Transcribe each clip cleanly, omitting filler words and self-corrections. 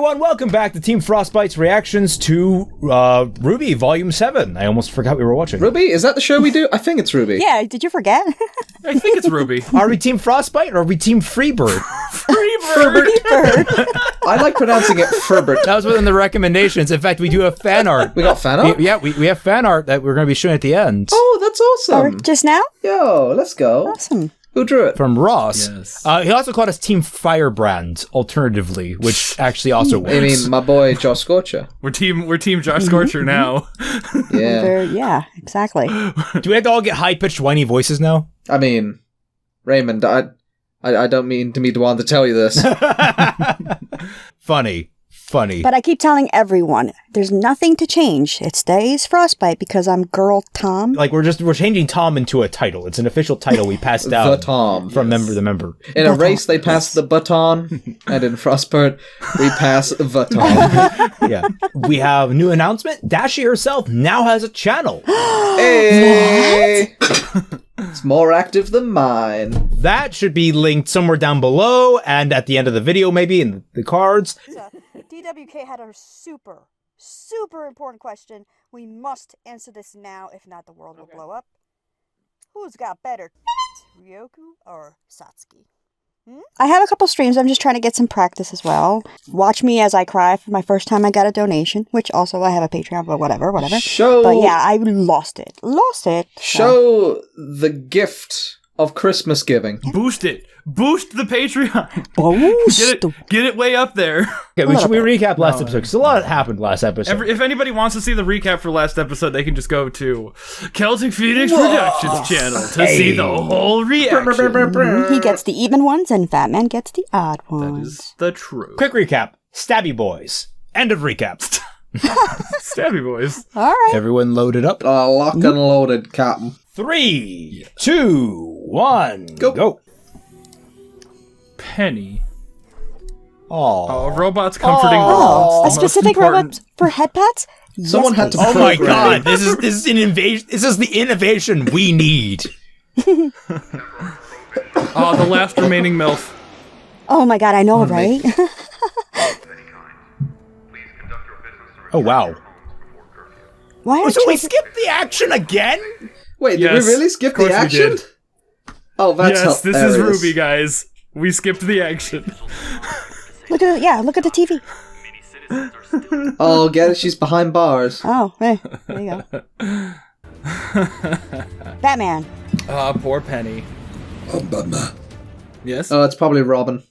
everyone, welcome back to Team Frostbite's reactions to RWBY Volume 7. I almost forgot we were watching. RWBY? Is that the show we do? I think it's RWBY. Yeah, did you forget? I think it's RWBY. Are we Team Frostbite or are we Team Freebird? Freebird. I like pronouncing it Furbert. That was within the recommendations. In fact, we do have fan art. We got fan art? We have fan art that we're going to be showing at the end. Oh, that's awesome. Or just now? Yo, let's go. Awesome. Who drew it? From Ross. Yes. He also called us Team Firebrand, alternatively, which actually also works. I mean, my boy Josh Scorcher. We're team Josh Scorcher now. Yeah. Yeah, exactly. Do we have to all get high-pitched, whiny voices now? I mean, Raymond, I don't mean to be the one to tell you this. Funny. But I keep telling everyone, there's nothing to change. It stays Frostbite because I'm Girl Tom. Like, we're changing Tom into a title. It's an official title we passed down. The Tom. From member to member. In a race, they pass the baton, and in Frostbite, we pass the Tom. Yeah. We have a new announcement. Dashie herself now has a channel. Hey! It's more active than mine. That should be linked somewhere down below and at the end of the video, maybe, in the cards. DWK had a super important question. We must answer this now, if not the world will blow up. Who's got better, Ryoku or Satsuki? I have a couple streams. I'm just trying to get some practice as well. Watch me as I cry for my first time I got a donation, which also I have a Patreon, but whatever. But yeah, I lost it. Show the gift of Christmas giving. Boost it. Boost the Patreon. Boost. Get it way up there. Okay, we recap last episode, because a lot happened last episode. If anybody wants to see the recap for last episode, they can just go to Celtic Phoenix Productions channel to see the whole reaction. He gets the even ones, and Fatman gets the odd That ones. is the truth. Quick recap. Stabby Boys. End of recap. Stabby boys. All right. Everyone loaded up. Lock and loaded, Captain. 3, 2, 1, go. Penny. Oh, robots comforting robots. A specific robot for head pats? Someone had to. Oh my god! This is an invasion. This is the innovation we need. The last remaining MILF. Oh my god, I know, right? Oh wow! Why are So we children- skipped the action again? Wait, Yes, did we really skip of course the we action? did. Oh, that's Yes, this hilarious. is RWBY, guys. We skipped the action. Look at the TV. Oh, get it? She's behind bars. Oh, hey, there you go. Batman. Poor Penny. Oh, Batman. Yes? Oh, it's probably Robin.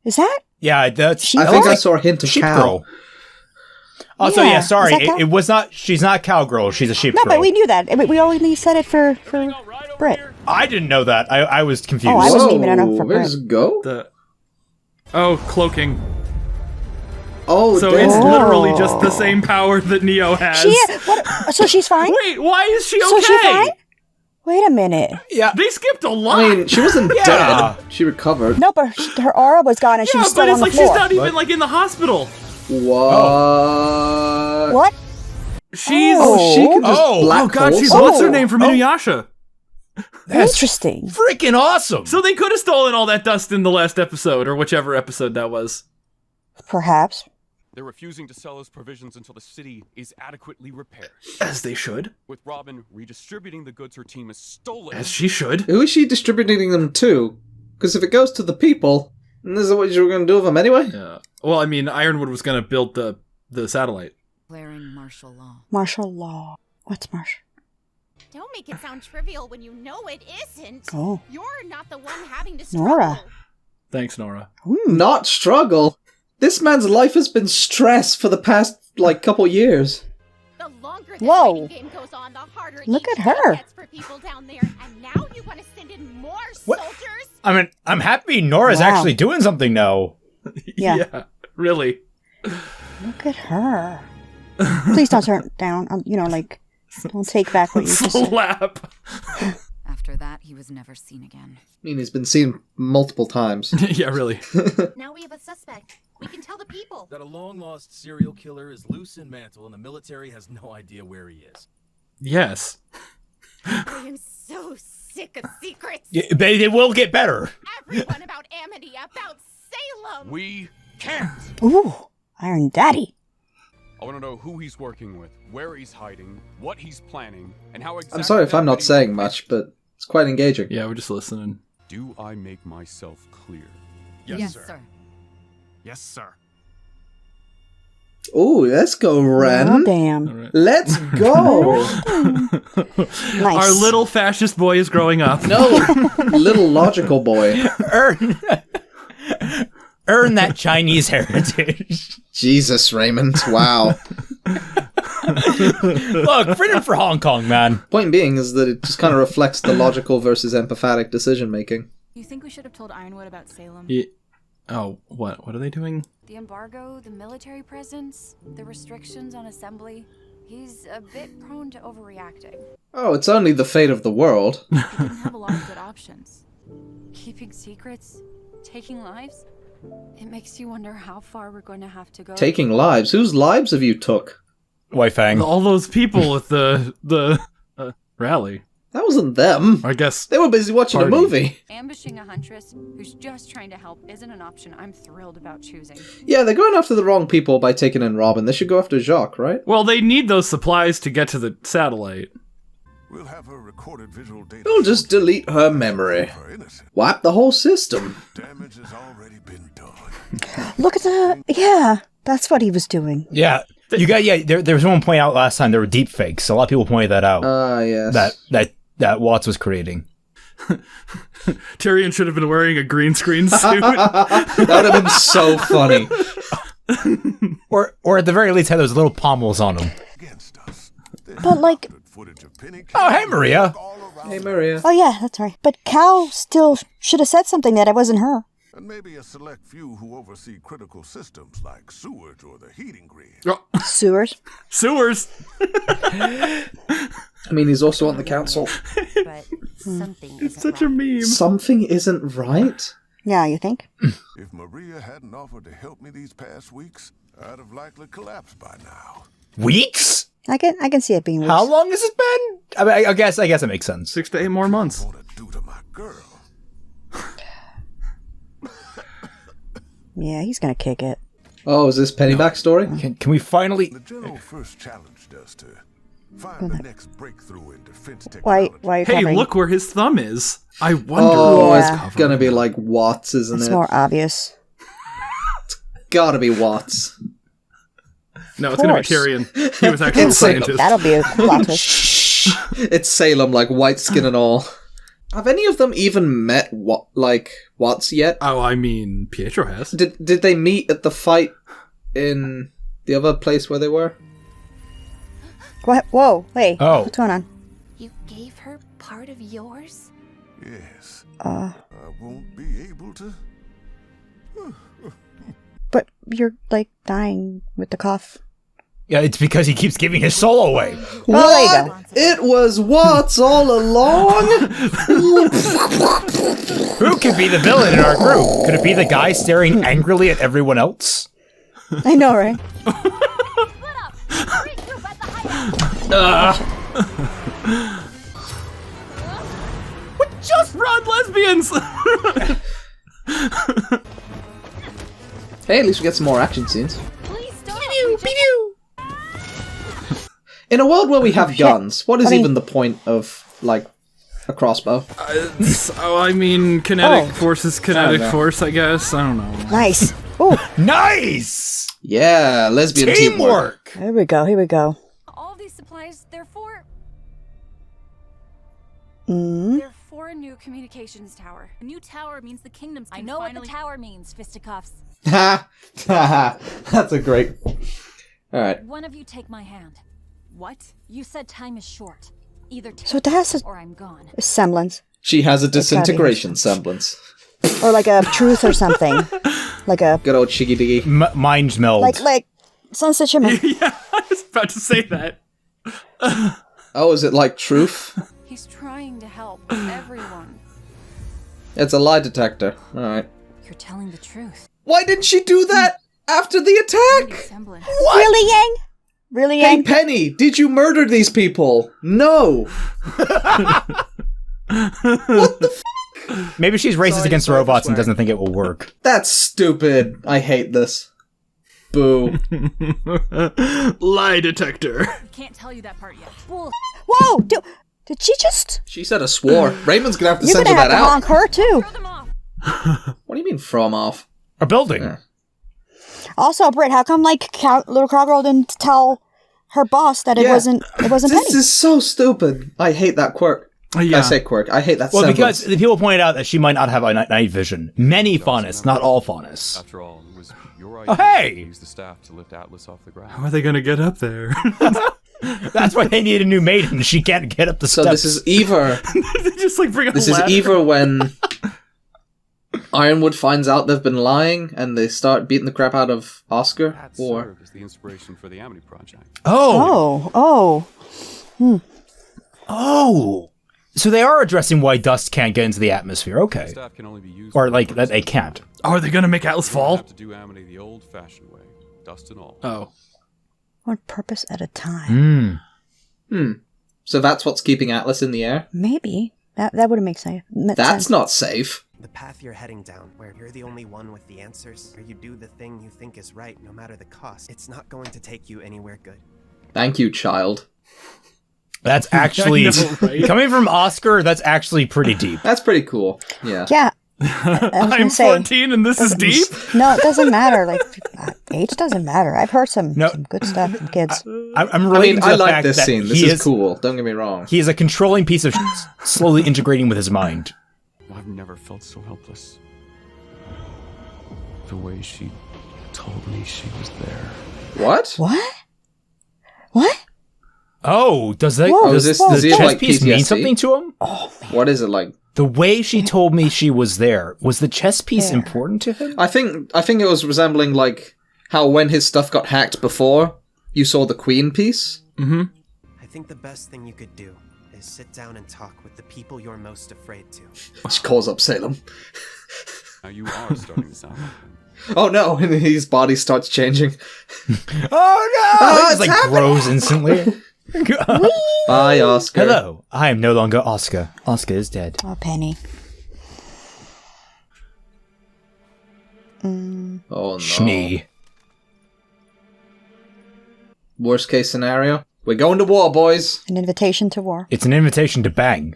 Is that? Yeah, that's. I think I saw a hint of sheep cow. girl. Also, Yeah, yeah, sorry, is that cow? it was not. She's not cowgirl. She's a sheep No, girl. but we knew that. We only said it for Brit. I didn't know that. I was confused. Oh, I wasn't even enough for Where's Brit. Go? Cloaking. Oh, So damn. it's literally just the same power that Neo has. So she's fine? Wait, why is she okay? So she fine? Wait a minute. Yeah. They skipped a lot. I mean, she wasn't Yeah. dead. She recovered. No, but her aura was gone and she yeah, was still but on it's the like floor. she's not even like in the hospital. What? What? She's She can just black oh god, hole she's someone? what's her name from Inuyasha? That's Interesting. freaking awesome. So they could have stolen all that dust in the last episode, or whichever episode that was. Perhaps. They're refusing to sell us provisions until the city is adequately repaired. As they should. With Robin redistributing the goods her team has stolen. As she should. Who is she distributing them to? Because if it goes to the people, then this is what you were going to do with them anyway? Yeah. Well, I mean, Ironwood was going to build the satellite. Declaring martial law. Martial law. What's martial? Don't make it sound trivial when you know it isn't. Oh. You're not the one having to struggle. Nora. Thanks, Nora. Not struggle. This man's life has been stress for the past, couple years. The longer this Whoa. fighting game goes on, the harder Look each at her. day gets for people down there. And now you want to send in more What? soldiers? I mean, I'm happy Nora's Wow. actually doing something now. Yeah. Really. Look at her. Please don't turn it down. Don't take back what you just said. Slap. After that, he was never seen again. I mean, he's been seen multiple times. Yeah, really. Now we have a suspect. We can tell the people. That a long-lost serial killer is loose in Mantle and the military has no idea where he is. Yes. I am so sick of secrets. They will get better. Everyone about Amity, about Salem. We can't! Ooh, Iron Daddy. I want to know who he's working with, where he's hiding, what he's planning, and how exactly... I'm sorry if I'm not saying much, but it's quite engaging. Yeah, we're just listening. Do I make myself clear? Yes, sir. Yes, sir. Ooh, let's go, Ren. Oh, damn. Right. Let's go. Nice. Our little fascist boy is growing up. No, little logical boy. Earn that Chinese heritage. Jesus, Raymond. Wow. Look, freedom for Hong Kong, man. Point being is that it just kind of reflects the logical versus empathetic decision making. You think we should have told Ironwood about Salem? Yeah. Oh, what? What are they doing? The embargo, the military presence, the restrictions on assembly. He's a bit prone to overreacting. Oh, it's only the fate of the world. He didn't have a lot of good options. Keeping secrets, taking lives. It makes you wonder how far we're going to have to go. Taking lives? Whose lives have you took? Wei Fang. All those people with the rally. That wasn't them. I guess They were busy watching Party. a movie. Ambushing a huntress who's just trying to help isn't an option I'm thrilled about choosing. Yeah, they're going after the wrong people by taking in Robin. They should go after Jacques, right? Well, they need those supplies to get to the satellite. We'll have her recorded visual data. We'll just delete her memory. Wipe the whole system. Damage has already been done. Look at the... Yeah, that's what he was doing. Yeah. You got there was one point out last time there were deep fakes. A lot of people pointed that out. Yes. That Watts was creating. Tyrion should have been wearing a green screen suit. That would have been so funny. Or at the very least had those little pommels on them. But like... Oh, hey, Maria. Hey, Maria. Oh yeah, that's right. But Cal still should have said something that it wasn't her. And maybe a select few who oversee critical systems like sewage or the heating grid. Sewers. Sewers. I mean, he's also on the council. But something It's such a meme. Something isn't right? Yeah, you think? If Maria hadn't offered to help me these past weeks, I'd have likely collapsed by now. Weeks? I can see it being weeks. How long has it been? I mean, I guess it makes sense. 6 to 8 more months. Yeah, he's gonna kick it. Oh, is this Penny backstory? Can we finally... The general first challenged us to find the next breakthrough in defense Why technology. are you Hey, covering? look where his thumb is. I wonder. Oh, Yeah. it's gonna be like Watts, isn't It's it? more obvious. Gotta be Watts. No, it's gonna be course. Tyrion. He was actually a scientist. That'll be a plot twist. It's Salem, like white skin and all. Have any of them even met Watts yet? Oh, I mean, Pietro has. Did they meet at the fight in the other place where they were? What? Whoa, hey. Oh. What's going on? You gave her part of yours? Yes. Uh, I won't be able to. but you're, like, dying with the cough. Yeah, it's because he keeps giving his soul away. Oh, there you go. It was Watts all along? Who could be the villain in our group? Could it be the guy staring angrily at everyone else? I know, right? We just run lesbians! Hey, at least we get some more action scenes. Please stop! In a world where we have guns, what is even the point of, like, a crossbow? So, I mean, kinetic force is I kinetic don't know. force, I guess. I don't know. Nice. Oh, Nice! Yeah, lesbian teamwork. here we go, here we go. All these supplies, they're for Mm. They're for a new communications tower. A new tower means the kingdoms can I know finally... what the tower means, fisticuffs. Ha! That's a great... Alright. One of you take my hand. What? You said time is short. Either take So that's it or I'm gone. a semblance. She has a gotta be disintegration semblance. Or like a truth or something. Like a... Good old chiggy diggy. Mind meld. Like Sunset Shimmer. Yeah, I was about to say that. Oh, is it like truth? He's trying to help everyone. It's a lie detector. Alright. You're telling the truth. Why didn't she do that after the attack? Semblance. What? Really, Yang? Really, Hey, Yang? Penny, did you murder these people? No. What the f***? Maybe she's racist Sorry, against sorry for robots and swearing. doesn't think it will work. That's stupid. I hate this. Boo. Lie detector. Can't tell you that part yet. Whoa! Did she just? She said a swore. Raymond's gonna have to You're censor gonna have that to out. honk her too. What do you mean from off? A building. Yeah. Also, Britt, how come like little cowgirl didn't tell her boss that it Yeah. wasn't This Penny? is so stupid. I hate that quirk. Yeah. I say quirk. I hate that Well, semblance. because the people pointed out that she might not have a night vision. Many faunus, not all faunus. After all, it was your Oh, idea hey! to use the staff to lift Atlas off the ground. How are they gonna get up there? That's why they need a new maiden. She can't get up the So steps. this is either They just like bring a this is ladder. either when Ironwood finds out they've been lying and they start beating the crap out of Oscar, That or served as the inspiration for the Amity Project. Oh. So they are addressing why dust can't get into the atmosphere. Okay. Staff can only be used Or for like one that they purpose. can't. Oh, are they gonna make Atlas We'll fall? have to do Amity the old-fashioned way, dust and all. Oh. One purpose at a time. so that's what's keeping Atlas in the air. Maybe that would have made sense. That's not safe. The path you're heading down, where you're the only one with the answers, where you do the thing you think is right no matter the cost, it's not going to take you anywhere good. Thank you, child. That's actually I know, right? coming from Oscar. That's actually pretty deep. That's pretty cool. Yeah. Yeah. I was I'm gonna say, 14 and this is deep? No, it doesn't matter. Like age doesn't matter. I've heard some good stuff from kids. I'm relating to I the like fact this that scene. This he is cool. Don't get me wrong. He is a controlling piece of slowly integrating with his mind. I've never felt so helpless. The way she told me she was there. What? What? Oh, does that Whoa, does does the he have, chess like, piece mean PTSD? something to him? What is it like? The way she told me she was there, was the chess piece important to him? I think it was resembling like how when his stuff got hacked before, you saw the Queen piece. Mm-hmm. I think the best thing you could do is sit down and talk with the people you're most afraid to. She calls up Salem. Now you are starting to sound like him. Oh no! And his body starts changing. Oh no! Oh, It it's just like happening! grows instantly. Bye, Oscar. Hello, I am no longer Oscar. Oscar is dead. Oh, Penny. Oh no. Schnee. Worst case scenario: we're going to war, boys. An invitation to war. It's an invitation to bang.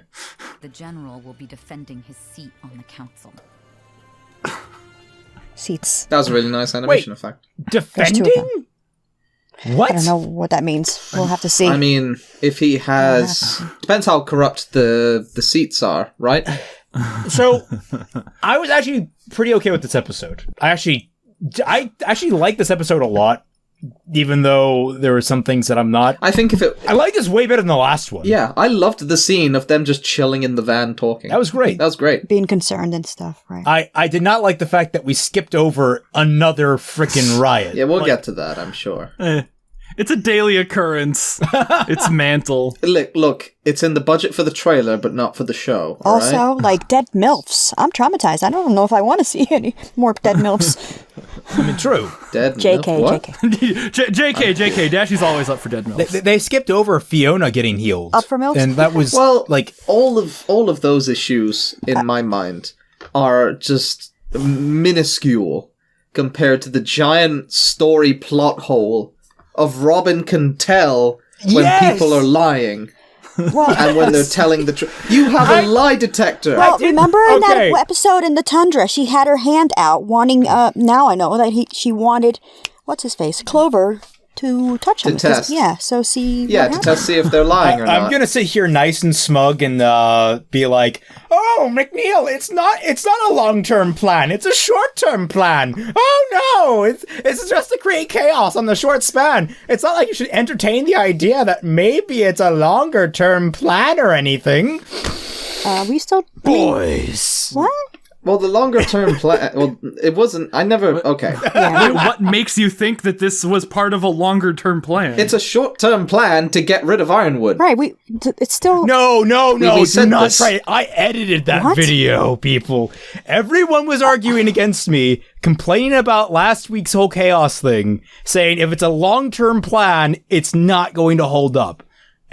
The general will be defending his seat on the council. Seats. That was a really nice animation effect. Defending? What? I don't know what that means. We'll have to see. I mean, if he has, depends how corrupt the seats are, right? So, I was actually pretty okay with this episode. I actually like this episode a lot, even though there were some things that I'm not. I think I like this way better than the last one. Yeah, I loved the scene of them just chilling in the van talking. That was great. That was great. Being concerned and stuff, right? I did not like the fact that we skipped over another freaking riot. Yeah, we'll get to that, I'm sure. It's a daily occurrence. It's Mantle. Look, it's in the budget for the trailer, but not for the show. all Also, right? like dead MILFs. I'm traumatized. I don't know if I want to see any more dead MILFs. I mean, true. Dead JK, what? JK. Dashie's always up for dead milk. They skipped over Fiona getting healed. Up for milk? And that was Well, like all of those issues in my mind are just minuscule compared to the giant story plot hole of Robin can tell when Yes! people are lying. Well, And when they're telling the truth. You have a lie detector. well, remember in okay. that episode in the Tundra, she had her hand out, wanting. Now I know that she wanted, what's his face, Clover, to touch him. To test. Yeah. So see. Yeah, to test see if they're lying or I'm not. gonna sit here nice and smug and be like, "Oh, McNeil, it's not a long-term plan. It's a short-term plan. Oh no, it's just to create chaos on the short span. It's not like you should entertain the idea that maybe it's a longer-term plan or anything." We still. Boys. What? Well, the longer term plan. Well, it wasn't. I never. Okay. Yeah. What makes you think that this was part of a longer term plan? It's a short term plan to get rid of Ironwood. Right. It's still. No, We said do not this. try it. I edited that What? video, people. Everyone was arguing against me, complaining about last week's whole chaos thing, saying if it's a long-term plan, it's not going to hold up.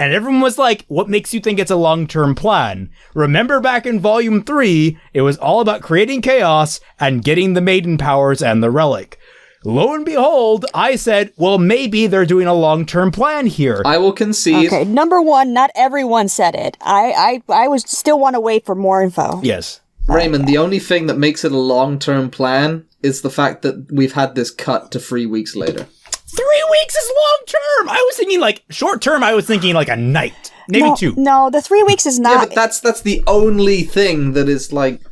And everyone was like, what makes you think it's a long-term plan? Remember back in Volume 3, it was all about creating chaos and getting the maiden powers and the relic. Lo and behold, I said, well, maybe they're doing a long-term plan here. I will concede. Okay, number one, not everyone said it. I was still want to wait for more info. Yes. Raymond, the only thing that makes it a long-term plan is the fact that we've had this cut to 3 weeks later. 3 weeks is long-term! I was thinking, like, short-term, I was thinking, like, a night. Maybe 2. No, the 3 weeks is not... Yeah, but that's the only thing that is, like...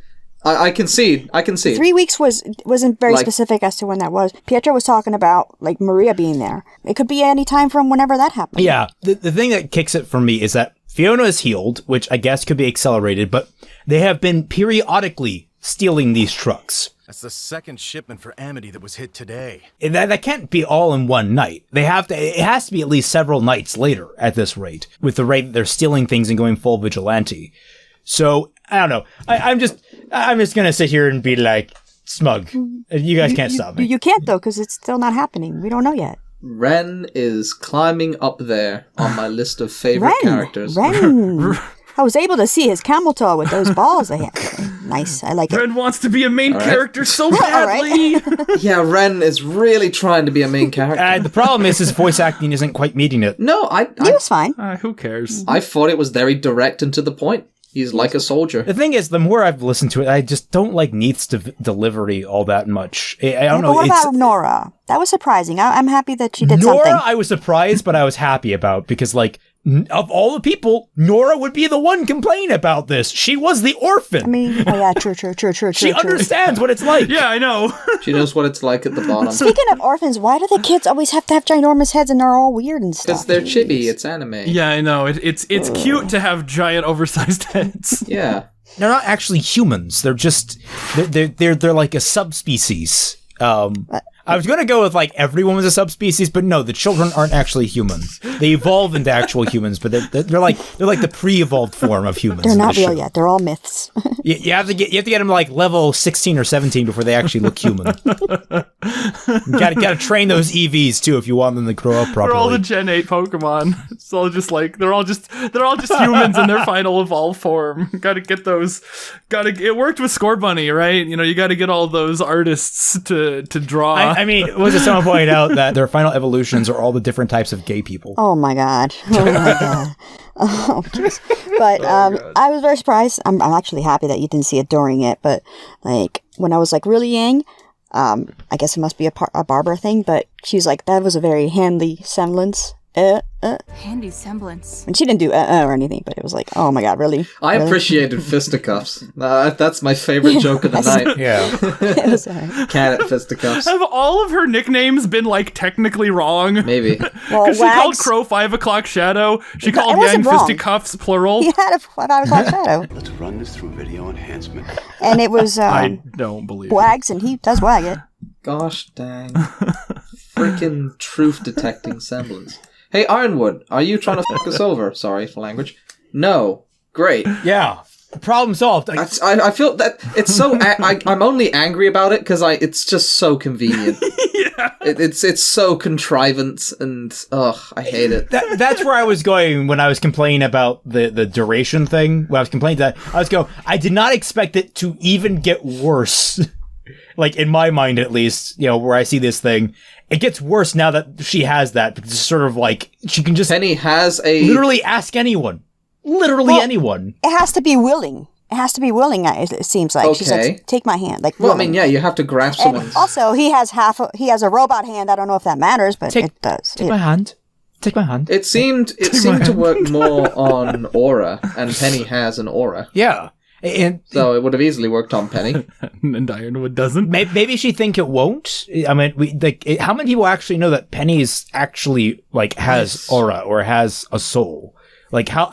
I concede. 3 weeks wasn't very specific as to when that was. Pietro was talking about, like, Maria being there. It could be any time from whenever that happened. Yeah, the thing that kicks it for me is that Fiona is healed, which I guess could be accelerated, but they have been periodically stealing these trucks. That's the second shipment for Amity that was hit today. That can't be all in one night. It has to be at least several nights later at this rate, with the rate that they're stealing things and going full vigilante. So, I don't know. I'm just gonna sit here and be like, smug. You guys can't stop me. You can't, though, because it's still not happening. We don't know yet. Ren is climbing up there on my list of favorite characters. Ren! I was able to see his camel toe with those balls they had. Nice, I like it. Ren wants to be a main character so badly. Yeah, Ren is really trying to be a main character. The problem is his voice acting isn't quite meeting it. No, he was fine. Who cares? I thought it was very direct and to the point. He's like a soldier. The thing is, the more I've listened to it, I just don't like Neith's delivery all that much. I don't know. But what about Nora? That was surprising. I'm happy that she did Nora, something. I was surprised, but I was happy about, because, like, of all the people, Nora would be the one complaining about this. She was the orphan. I mean, oh yeah, true. She understands what it's like. Yeah, I know. She knows what it's like at the bottom. Speaking of orphans, why do the kids always have to have ginormous heads and they're all weird and stuff? Because they're chibi. It's anime. Yeah, I know. It's cute to have giant, oversized heads. Yeah. They're not actually humans. They're just they're like a subspecies. I was going to go with, like, everyone was a subspecies, but no, the children aren't actually humans. They evolve into actual humans, but they're like the pre-evolved form of humans. They're not real yet. They're all myths. you have to get them to, like, level 16 or 17 before they actually look human. You gotta train those EVs too if you want them to grow up properly. They're all the Gen 8 Pokemon. It's all just like they're all just humans in their final evolved form. Gotta get those. It worked with Score Bunny, right? You know, you gotta get all those artists to draw. I mean, was it someone pointed out that their final evolutions are all the different types of gay people? Oh my god. Oh my god. Oh, jeez. But I was very surprised. I'm actually happy that you didn't see it during it. But, like, when I was, like, really young, I guess it must be a Barbara thing, but she's like, that was a very handy semblance. Handy semblance. And she didn't do or anything, but it was like, oh my god, really? I appreciated fisticuffs. That's my favorite joke of the night. Yeah. It was alright. Cat at fisticuffs. Have all of her nicknames been, like, technically wrong? Maybe. Because she called Crow 5 o'clock Shadow. She called Yang fisticuffs plural. He had a 5 o'clock shadow. Let's run this through video enhancement. And it was I don't believe Wags, and he does wag it. Gosh dang. Freaking truth detecting semblance. Hey, Ironwood, are you trying to fuck us over? Sorry for language. No. Great. Yeah. Problem solved. I feel that it's so... I'm only angry about it because it's just so convenient. Yeah. It's so contrivance and... Ugh, I hate it. That's where I was going when I was complaining about the duration thing. When I was complaining that, I did not expect it to even get worse. Like, in my mind, at least, you know, where I see this thing, it gets worse now that she has that, because it's sort of like, she can just... Penny has a... Literally ask anyone. Literally anyone. It has to be willing. It has to be willing, it seems like. Okay. She's like, take my hand. Like, well, I mean, yeah, you have to grasp someone's... Also, he has a robot hand. I don't know if that matters, but it does. Take my hand. Take my hand. It seemed to work more on aura, and Penny has an aura. Yeah. And so it would have easily worked on Penny. And Ironwood doesn't. Maybe she think it won't. I mean, how many people actually know that Penny's actually, like, has aura or has a soul? Like, how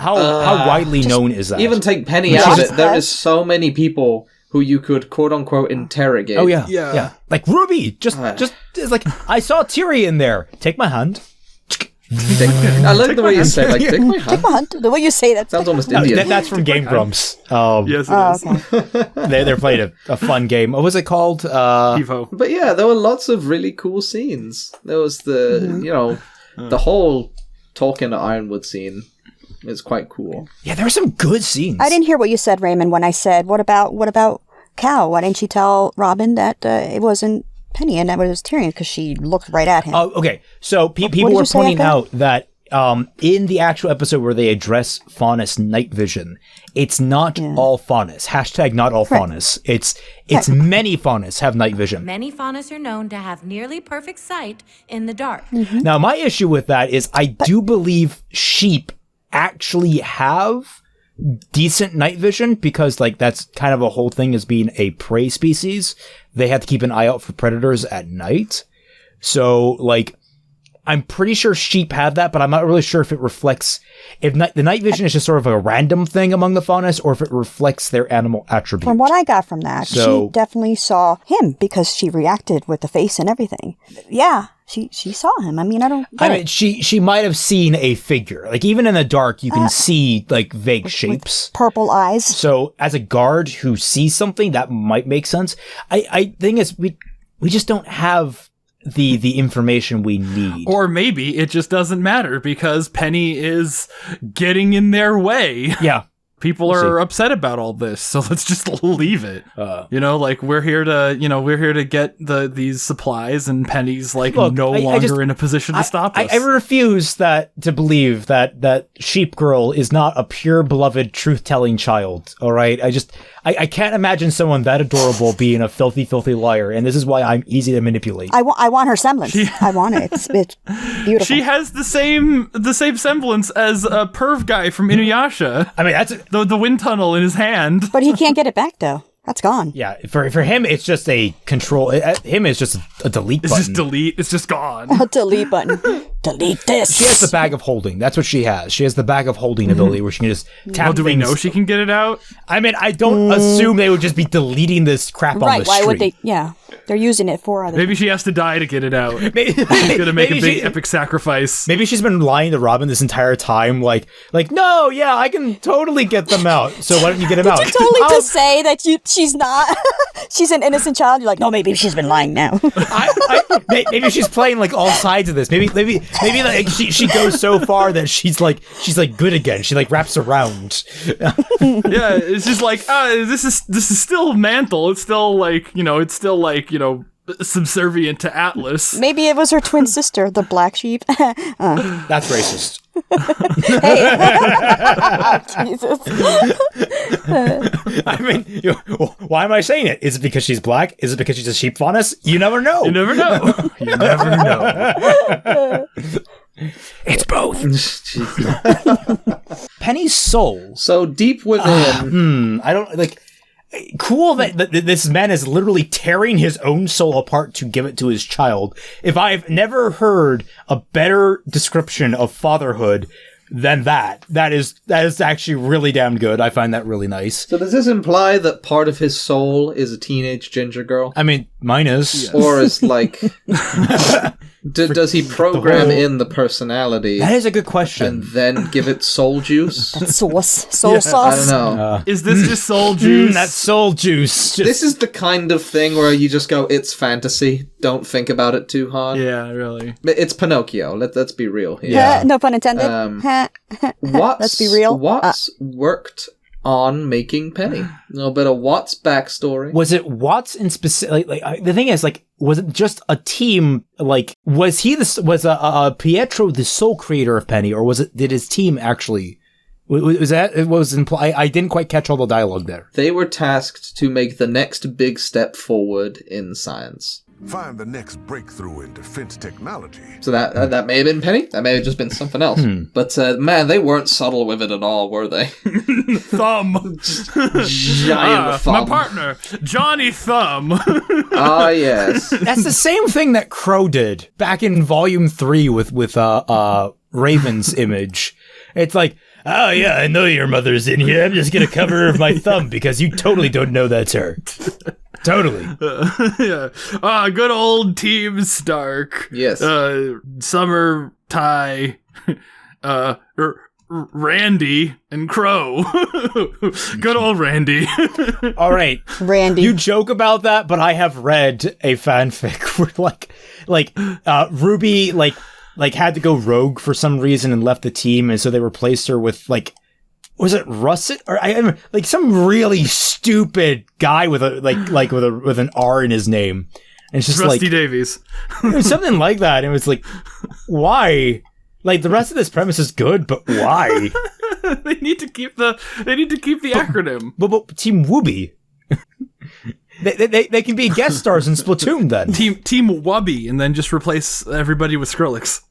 widely known is that? Even take Penny out of it, there is so many people who you could quote-unquote interrogate. Oh, yeah. Like, RWBY, just it's like, I saw Tiri in there. Take my hand. I like the way you say, like, take my hand. Take my hand. The way you say that sounds almost Indian. That's from Game Grumps. Yes, it is. Okay. They're playing a fun game. What was it called? Evo. But yeah, there were lots of really cool scenes. There was the, you know, the whole talking to Ironwood scene. is quite cool. Yeah, there were some good scenes. I didn't hear what you said, Raymond, when I said, what about Cal? Why didn't she tell Robin that it wasn't Penny and that it was Tyrion? Because she looked right at him. Oh, okay. So people did were you say pointing after out that in the actual episode where they address Faunus night vision, it's not all Faunus. Hashtag not all Faunus. It's many Faunus have night vision. Many Faunus are known to have nearly perfect sight in the dark. Now, my issue with that is I do believe sheep actually have decent night vision because, like, that's kind of a whole thing as being a prey species. They have to keep an eye out for predators at night. So, like, I'm pretty sure sheep have that, but I'm not really sure if it reflects the night vision is just sort of a random thing among the Faunus, or if it reflects their animal attribute. From what I got from that, she definitely saw him because she reacted with the face and everything. Yeah, she saw him. I mean, she might have seen a figure. Like, even in the dark, you can see, like, vague shapes. Purple eyes. So, as a guard who sees something, that might make sense. Thing is, we just don't have the information we need. Or maybe it just doesn't matter because Penny is getting in their way. Yeah. People are upset about all this, so let's just leave it. Like we're here to get these supplies, and Penny's like no longer in a position to stop us. I refuse to believe that Sheep Girl is not a pure beloved truth-telling child. All right, I can't imagine someone that adorable being a filthy, filthy liar, and this is why I'm easy to manipulate. I want her semblance. I want it. It's beautiful. She has the same semblance as a perv guy from Inuyasha. I mean, that's the wind tunnel in his hand. But he can't get it back though. That's gone. Yeah, for him, it's just a control. Him is just a delete button. It's just delete. It's just gone. A delete button. Delete this. She has the bag of holding. That's what she has. She has the bag of holding ability where she can just tap do we know she can get it out? I mean, I don't assume they would just be deleting this crap on the street. Right, why would they? Yeah. They're using it for other Maybe she has to die to get it out. She's gonna make a big epic sacrifice. Maybe she's been lying to Robin this entire time, like, no, yeah, I can totally get them out. So why don't you get them out? Totally to say that she's not, she's an innocent child. You're like, no, maybe she's been lying now. Maybe she's playing like all sides of this. Maybe like she goes so far that she's like good again. She like wraps around. Yeah, it's just like this is still Mantle. It's still like subservient to Atlas. Maybe it was her twin sister, the black sheep. That's racist. Jesus. I mean, why am I saying it? Is it because she's black? Is it because she's a sheep faunus? You never know. You never know. You never know. It's both. Penny's soul. So deep within. I don't like. Cool that this man is literally tearing his own soul apart to give it to his child. If I've never heard a better description of fatherhood than that is actually really damn good. I find that really nice. So does this imply that part of his soul is a teenage ginger girl? I mean, mine is. Yes. Or is like... does he program in the personality? That is a good question. And then give it soul juice? That's soul sauce. I don't know. Is this just soul juice? That's soul juice. This is the kind of thing where you just go, it's fantasy. Don't think about it too hard. Yeah, really. It's Pinocchio. Let's be real here. Yeah. No pun intended. Let's be real. Watts worked on making Penny. A little bit of Watts' backstory. Was it Watts in specific? Like, the thing is, like, was it just a team? Like, was Pietro the sole creator of Penny, or did his team actually? Was that it was implied? I didn't quite catch all the dialogue there. They were tasked to make the next big step forward in science. Find the next breakthrough in defense technology. So that may have been Penny. That may have just been something else. But man, they weren't subtle with it at all, were they? Thumb. Giant thumb. My partner, Johnny Thumb. Ah, yes. That's the same thing that Crow did back in Volume 3 with Raven's image. It's like, oh yeah, I know your mother's in here. I'm just gonna cover her with my thumb because you totally don't know that's her. Totally. Yeah. Good old Team Stark. Yes. Summer, Ty, Randy, and Crow. Good old Randy. All right. Randy. You joke about that, but I have read a fanfic where like RWBY like had to go rogue for some reason and left the team, and so they replaced her with like, was it Russet or I don't know, like some really stupid guy with a with an R in his name, and it's just Rusty like Davies. It was something like that. And it was like, why? Like the rest of this premise is good, but why? They need to keep the acronym. But Team RWBY. They can be guest stars in Splatoon then. Team Wubby, and then just replace everybody with Skrillex.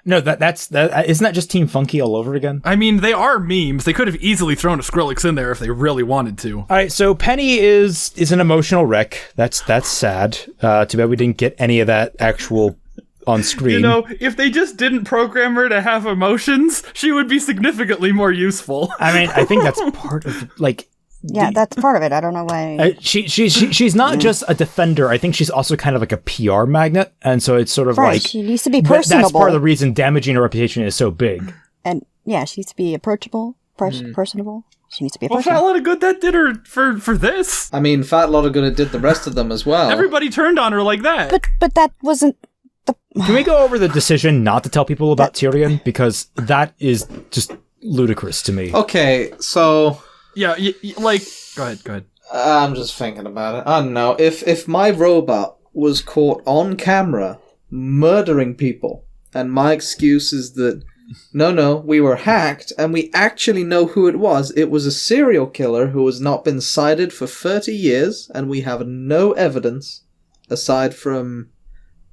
No, that's isn't that just Team Funky all over again? I mean, they are memes. They could have easily thrown a Skrillex in there if they really wanted to. All right, so Penny is an emotional wreck. That's sad. Too bad we didn't get any of that actual on screen. You know, if they just didn't program her to have emotions, she would be significantly more useful. I mean, I think that's part of like. Yeah, that's part of it. I don't know why. She's not just a defender. I think she's also kind of like a PR magnet, and so it's sort of right, like she needs to be personable. That's part of the reason damaging her reputation is so big. And yeah, she needs to be approachable, personable. She needs to be Well, Fat Lot of Good that did her for this. I mean, Fat Lot of Good did the rest of them as well. Everybody turned on her like that. But that wasn't. Can we go over the decision not to tell people about Tyrion, because that is just ludicrous to me. Okay, so. Yeah, like, go ahead. I'm just thinking about it. I don't know. If my robot was caught on camera murdering people, and my excuse is that, no, we were hacked, and we actually know who it was a serial killer who has not been cited for 30 years, and we have no evidence aside from...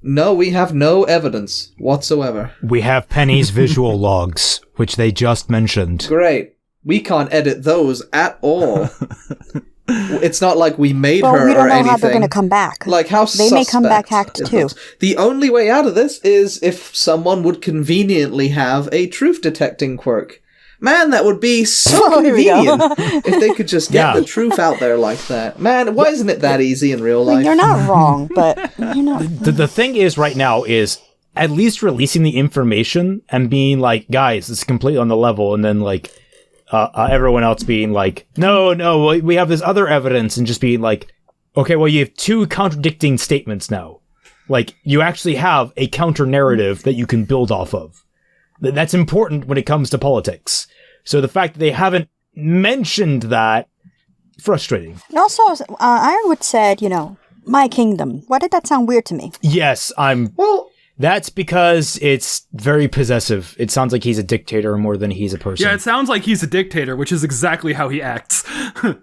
No, we have no evidence whatsoever. We have Penny's visual logs, which they just mentioned. Great. We can't edit those at all. It's not like we made her or anything. We don't know how they're going to come back. Like how they may come back hacked too. The only way out of this is if someone would conveniently have a truth detecting quirk. Man, that would be so convenient if they could just get the truth out there like that. Man, why isn't it that easy in real life? You're not wrong, but you're not. The thing is right now is at least releasing the information and being like, guys, it's completely on the level, and then like everyone else being like, no, we have this other evidence, and just being like, okay, well, you have two contradicting statements now. Like, you actually have a counter narrative that you can build off of. That's important when it comes to politics. So the fact that they haven't mentioned that, frustrating. And also, Ironwood said, my kingdom. Why did that sound weird to me? Yes, that's because it's very possessive. It sounds like he's a dictator more than he's a person. Yeah, it sounds like he's a dictator, which is exactly how he acts.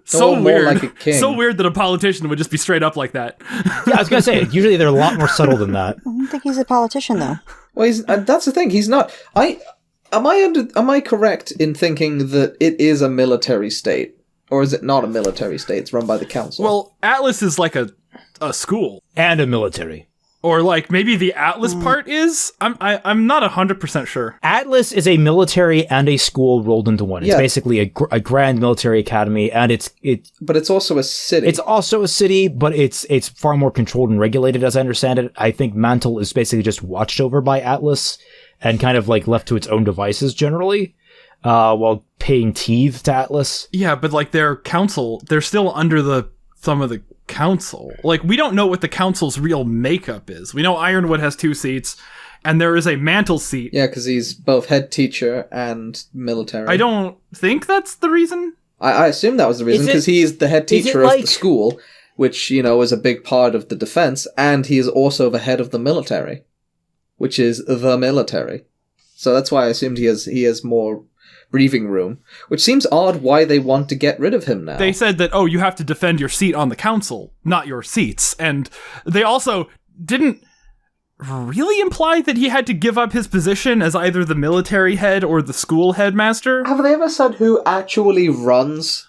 So more weird. like a king. So weird that a politician would just be straight up like that. Yeah, I was going to say, usually they're a lot more subtle than that. I don't think he's a politician, though. Well, that's the thing. He's not. Am I correct in thinking that it is a military state? Or is it not a military state? It's run by the council. Well, Atlas is like a school. And a military. Or like maybe the Atlas part is? I'm not 100% sure. Atlas is a military and a school rolled into one. It's basically a grand military academy, and but it's also a city. It's also a city, but it's far more controlled and regulated, as I understand it. I think Mantle is basically just watched over by Atlas and kind of like left to its own devices generally, while paying teeth to Atlas. Yeah, but like their council, they're still under the thumb of the council. Like, we don't know what the council's real makeup is. We know Ironwood has 2 seats, and there is a Mantle seat. Yeah, because he's both head teacher and military. I don't think that's the reason. I assume that was the reason, because he's the head teacher of the school, which, is a big part of the defense, and he is also the head of the military, which is the military. So that's why I assumed he has more breathing room, which seems odd why they want to get rid of him now. They said that, you have to defend your seat on the council, not your seats. And they also didn't really imply that he had to give up his position as either the military head or the school headmaster. Have they ever said who actually runs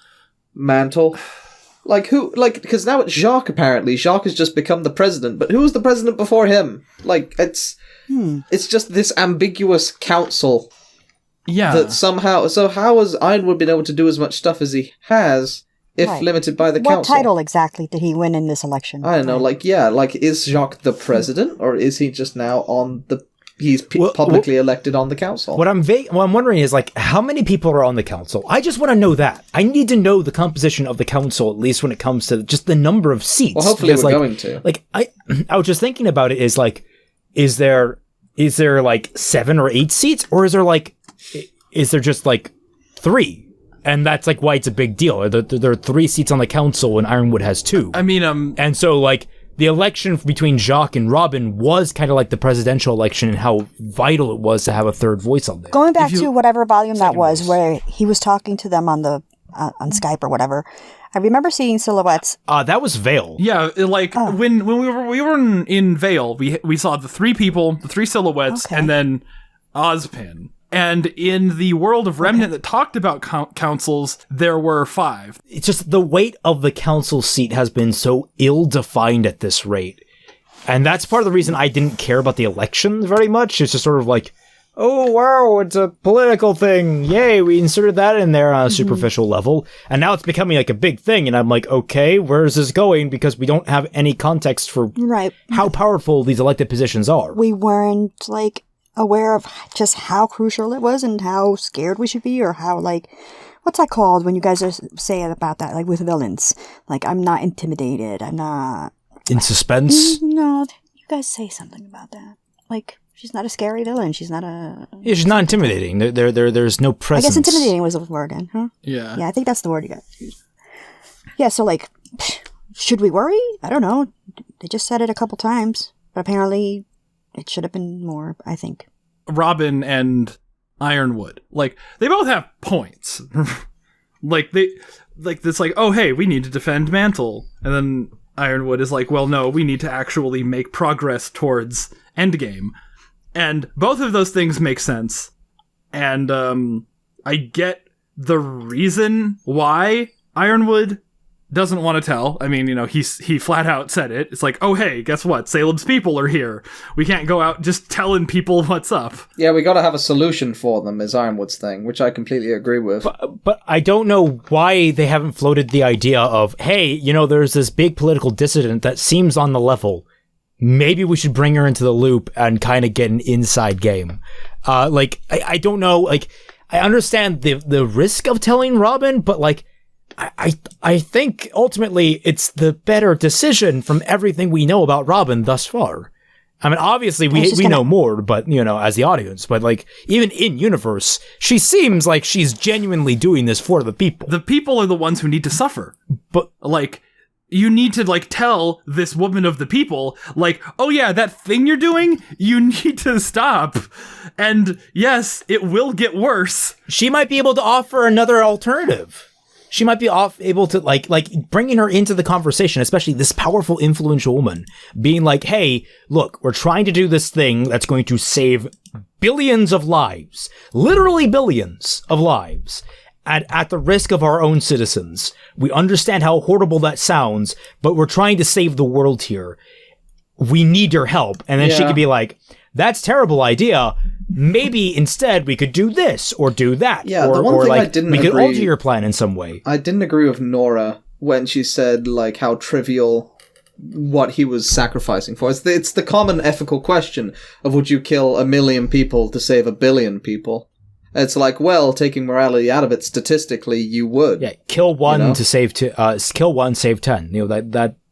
Mantle? Because now it's Jacques, apparently. Jacques has just become the president, but who was the president before him? It's just this ambiguous council. Yeah. That somehow... So how has Ironwood been able to do as much stuff as he has if limited by the council? What title exactly did he win in this election? I don't know, is Jacques the president, or is he just now on the... He's publicly elected on the council? What I'm wondering is, how many people are on the council? I just want to know that. I need to know the composition of the council, at least when it comes to just the number of seats. Well, hopefully we're going to. I was just thinking about it, is is there like 7 or 8 seats, or is there just like 3? And that's like why it's a big deal. There are 3 seats on the council and Ironwood has 2. I mean, and so like the election between Jacques and Robin was kind of like the presidential election and how vital it was to have a third voice on there. Going back to whatever volume that was, where he was talking to them on the on Skype or whatever, I remember seeing silhouettes. That was Vale. Yeah, like when we were in Vale, we saw the 3 people, the 3 silhouettes, and then Ozpin. And in the world of Remnant that talked about councils, there were 5. It's just the weight of the council seat has been so ill-defined at this rate. And that's part of the reason I didn't care about the election very much. It's just sort of like, oh, wow, it's a political thing. Yay, we inserted that in there on a superficial level. And now it's becoming like a big thing. And I'm like, okay, where is this going? Because we don't have any context for how powerful these elected positions are. We weren't, like, aware of just how crucial it was and how scared we should be, or how, like, what's that called when you guys are saying about that, like with villains? Like, I'm not intimidated. I'm not... In suspense? No, you guys say something about that. Like, she's not a scary villain. She's not a... Yeah, she's not intimidating. There's no presence. I guess intimidating was the word then, huh? Yeah. Yeah, I think that's the word you got. Yeah, so, like, should we worry? I don't know. They just said it a couple times, but apparently it should have been more, I think. Robin and Ironwood, like, they both have points. It's like, oh, hey, we need to defend Mantle. And then Ironwood is like, well, no, we need to actually make progress towards Endgame. And both of those things make sense. And I get the reason why Ironwood doesn't want to tell. I mean, he flat out said it. It's like, oh, hey, guess what? Salem's people are here. We can't go out just telling people what's up. Yeah, we gotta have a solution for them, is Ironwood's thing, which I completely agree with. But I don't know why they haven't floated the idea of, hey, there's this big political dissident that seems on the level. Maybe we should bring her into the loop and kind of get an inside game. I don't know. Like, I understand the risk of telling Robin, but, like, I think ultimately it's the better decision from everything we know about Robin thus far. I mean, obviously we know more, but, as the audience, but, like, even in universe, she seems like she's genuinely doing this for the people. The people are the ones who need to suffer. But, like, you need to, like, tell this woman of the people, like, oh yeah, that thing you're doing, you need to stop. And yes, it will get worse. She might be able to offer another alternative. She might be able to, like bringing her into the conversation, especially this powerful, influential woman, being like, hey, look, we're trying to do this thing that's going to save billions of lives, literally billions of lives, at the risk of our own citizens. We understand how horrible that sounds, but we're trying to save the world here. We need your help. And then she could be like, that's a terrible idea. Maybe instead we could do this or do that. Yeah, or, the one or thing like, I didn't we could agree, alter your plan in some way. I didn't agree with Nora when she said, like, how trivial what he was sacrificing for. It's the common ethical question of, would you kill 1 million people to save 1 billion people? It's like, well, taking morality out of it, statistically, you would. Yeah, kill one to save kill 1, save 10.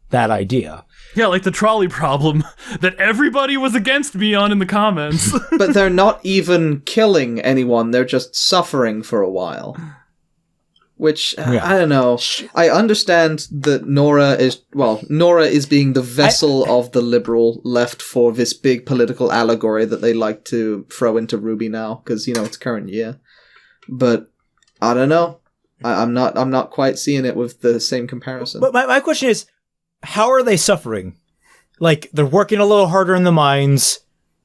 That idea. Yeah, like the trolley problem that everybody was against me on in the comments. But they're not even killing anyone, they're just suffering for a while. Which, I don't know. I understand that Nora is being the vessel of the liberal left for this big political allegory that they like to throw into RWBY now, because, it's current year. But, I don't know. I'm not quite seeing it with the same comparison. But my question is, how are they suffering? Like, they're working a little harder in the mines.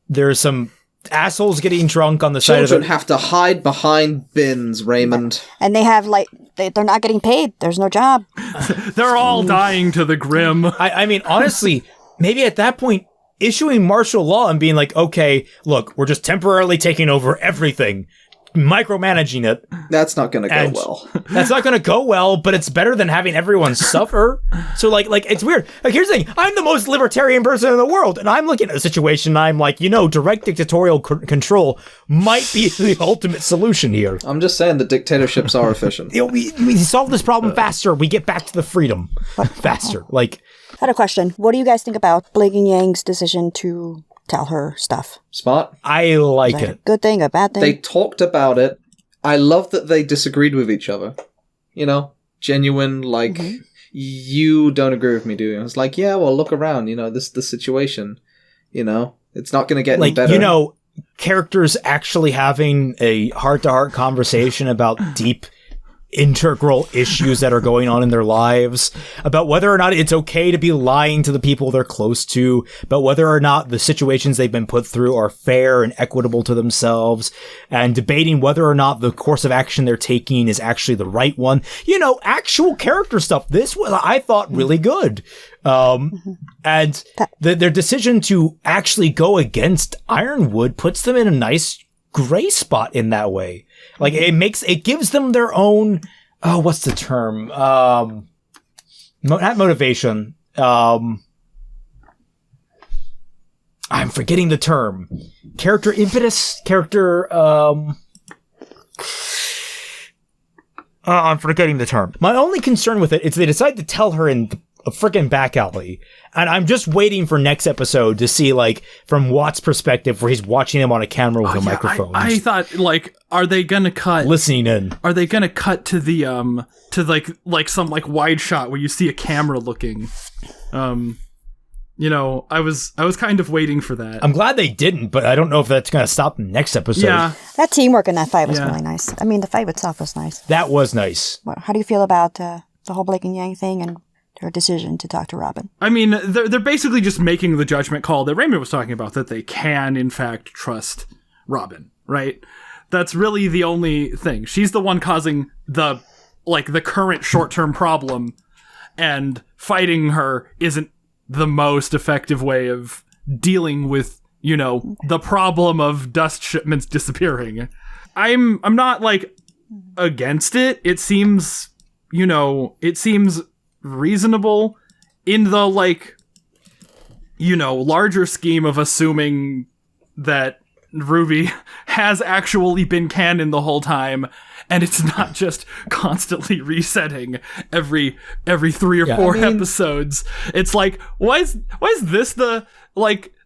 There's some assholes getting drunk on the side of the... Children have to hide behind bins, Raymond. And they have, like, they're not getting paid. There's no job. They're all dying to the grim. I mean, honestly, maybe at that point, issuing martial law and being like, okay, look, we're just temporarily taking over everything, micromanaging it. That's not going to go well. That's not going to go well, but it's better than having everyone suffer. So, like, it's weird. Like, here's the thing. I'm the most libertarian person in the world, and I'm looking at a situation, and I'm like, direct dictatorial control might be the ultimate solution here. I'm just saying the dictatorships are efficient. We solve this problem faster. We get back to the freedom faster. Like, I had a question. What do you guys think about Blake and Yang's decision to tell her stuff. Smart. I like Is that it. a good thing, a bad thing? They talked about it. I love that they disagreed with each other. You know, genuine, like, you don't agree with me, do you? I was like, yeah, well, look around, you know, this the situation, you know, it's not going to get any Like, better. you know, characters actually having a heart-to-heart conversation about deep integral issues that are going on in their lives, about whether or not it's okay to be lying to the people they're close to, about whether or not the situations they've been put through are fair and equitable to themselves, and debating whether or not the course of action they're taking is actually the right one. You know, actual character stuff. This was, I thought, really good. And their decision to actually go against Ironwood puts them in a nice gray spot in that way. Like, it gives them their own, what's the term? Not motivation. I'm forgetting the term. Character impetus? I'm forgetting the term. My only concern with it is they decide to tell her in a freaking back alley. And I'm just waiting for next episode to see, like, from Watt's perspective, where he's watching him on a camera with a microphone. I thought, like, are they gonna cut listening in? Are they gonna cut to the to like some like wide shot where you see a camera looking? You know, I was kind of waiting for that. I'm glad they didn't, but I don't know if that's gonna stop the next episode. Yeah, that teamwork in that fight was really nice. I mean, the fight itself was nice. That was nice. How do you feel about the whole Blake and Yang thing and their decision to talk to Robin? I mean, they're basically just making the judgment call that Raymond was talking about, that they can, in fact, trust Robin, right? That's really the only thing. She's the one causing the current short-term problem, and fighting her isn't the most effective way of dealing with, you know, the problem of dust shipments disappearing. I'm not, like, against it. It seems reasonable in the, like, you know, larger scheme of assuming that RWBY has actually been canon the whole time, and it's not just constantly resetting every 3 or 4 episodes. It's like, why is this the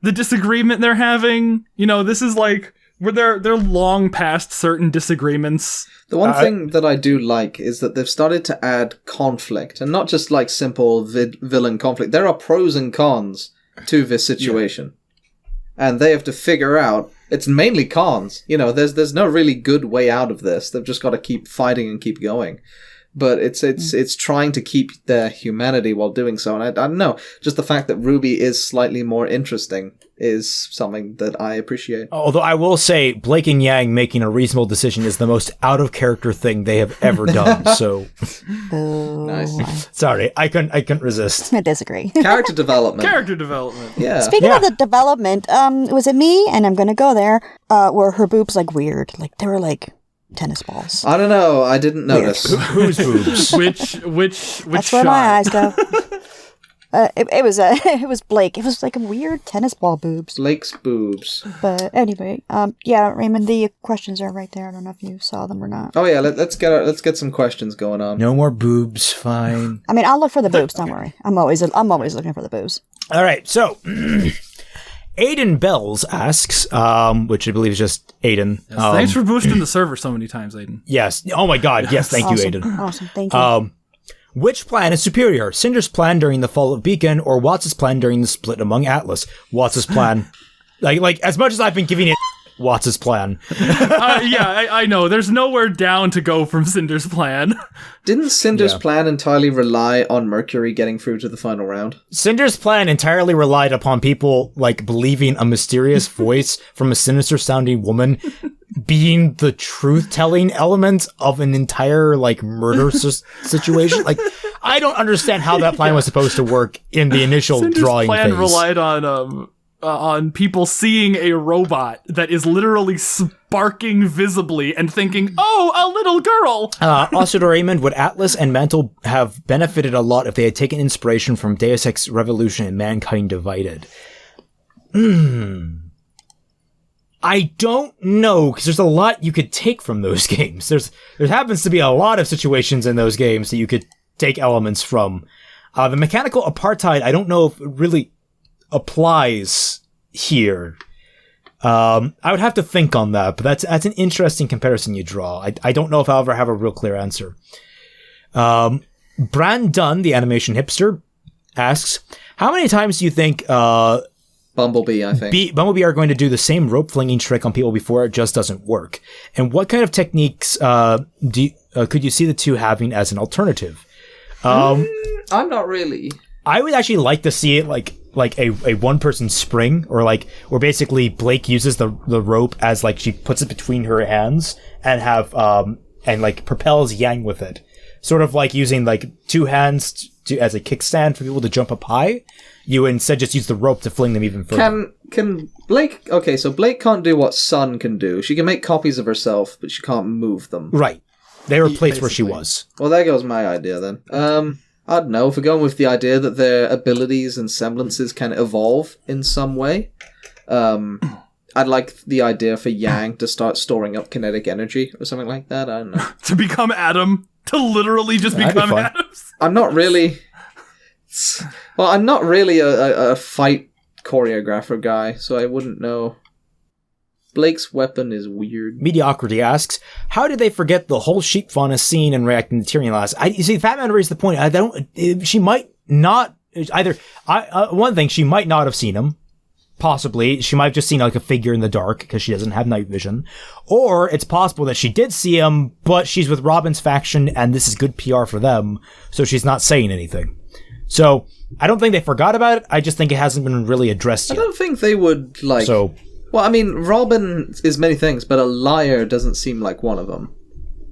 disagreement they're having? You know, this is like where they're long past certain disagreements. The one thing that I do like is that they've started to add conflict, and not just like simple villain conflict. There are pros and cons to this situation, and they have to figure out. It's mainly cons. You know, there's no really good way out of this. They've just got to keep fighting and keep going. But it's trying to keep their humanity while doing so. And I don't know, just the fact that RWBY is slightly more interesting is something that I appreciate. Although I will say, Blake and Yang making a reasonable decision is the most out-of-character thing they have ever done. So, nice. Sorry, I couldn't resist. I disagree. Character development. Yeah. Speaking of the development, was it me? And I'm gonna go there. Were her boobs like weird? Like they were like tennis balls. I don't know. I didn't notice. Whose boobs? Which That's shot? where my eyes go. It was Blake. It was like a weird tennis ball boobs. Blake's boobs. But anyway, yeah, Raymond, the questions are right there. I don't know if you saw them or not. Oh yeah, let's get some questions going on. No more boobs, fine. I mean, I'll look for the boobs. Don't worry. I'm always looking for the boobs. All right, so Aiden Bells asks, which I believe is just Aiden. Yes, thanks for boosting the server so many times, Aiden. Yes. Oh my God. Yes. Thank you, Aiden. Awesome. Thank you. Which plan is superior? Cinder's plan during the fall of Beacon, or Watts' plan during the split among Atlas? Watts' plan, like as much as I've been giving it, Watts' plan. Yeah, I know. There's nowhere down to go from Cinder's plan. Didn't Cinder's plan entirely rely on Mercury getting through to the final round? Cinder's plan entirely relied upon people like believing a mysterious voice from a sinister sounding woman being the truth-telling element of an entire like murder situation. Like, I don't understand how that plan was supposed to work in the initial Cinder's drawing plan phase. relied on people seeing a robot that is literally sparking visibly and thinking, "Oh, a little girl." Also to Raymond, would Atlas and Mantle have benefited a lot if they had taken inspiration from Deus Ex Revolution and Mankind Divided? I don't know, because there's a lot you could take from those games. There happens to be a lot of situations in those games that you could take elements from. The mechanical apartheid, I don't know if it really applies here. I would have to think on that, but that's an interesting comparison you draw. I don't know if I'll ever have a real clear answer. Bran Dunn, the animation hipster, asks, how many times do you think Bumblebee, I think. Bumblebee are going to do the same rope flinging trick on people before it just doesn't work? And what kind of techniques could you see the two having as an alternative? I'm not really. I would actually like to see it like a one-person spring, or like where basically Blake uses the rope as like she puts it between her hands and have and like propels Yang with it, sort of like using like two hands as a kickstand for people to jump up high. You instead just use the rope to fling them even further. Can Blake? Okay, so Blake can't do what Sun can do. She can make copies of herself, but she can't move them. Right. They were placed where she was. Well, there goes my idea then. I don't know, if we're going with the idea that their abilities and semblances can evolve in some way, I'd like the idea for Yang to start storing up kinetic energy or something like that. I don't know. To become Adam. To literally just become Adam. I'm not really... Well, I'm not really a fight choreographer guy, so I wouldn't know. Blake's weapon is weird. Mediocrity asks, how did they forget the whole sheep fauna scene and reacting to Tyrion last? You see, Fatman raised the point. She might not either. One thing, she might not have seen him. Possibly, she might have just seen like a figure in the dark because she doesn't have night vision, or it's possible that she did see him, but she's with Robin's faction and this is good PR for them, so she's not saying anything. So I don't think they forgot about it. I just think it hasn't been really addressed yet. I don't think they would like. So. Well, I mean, Robin is many things, but a liar doesn't seem like one of them.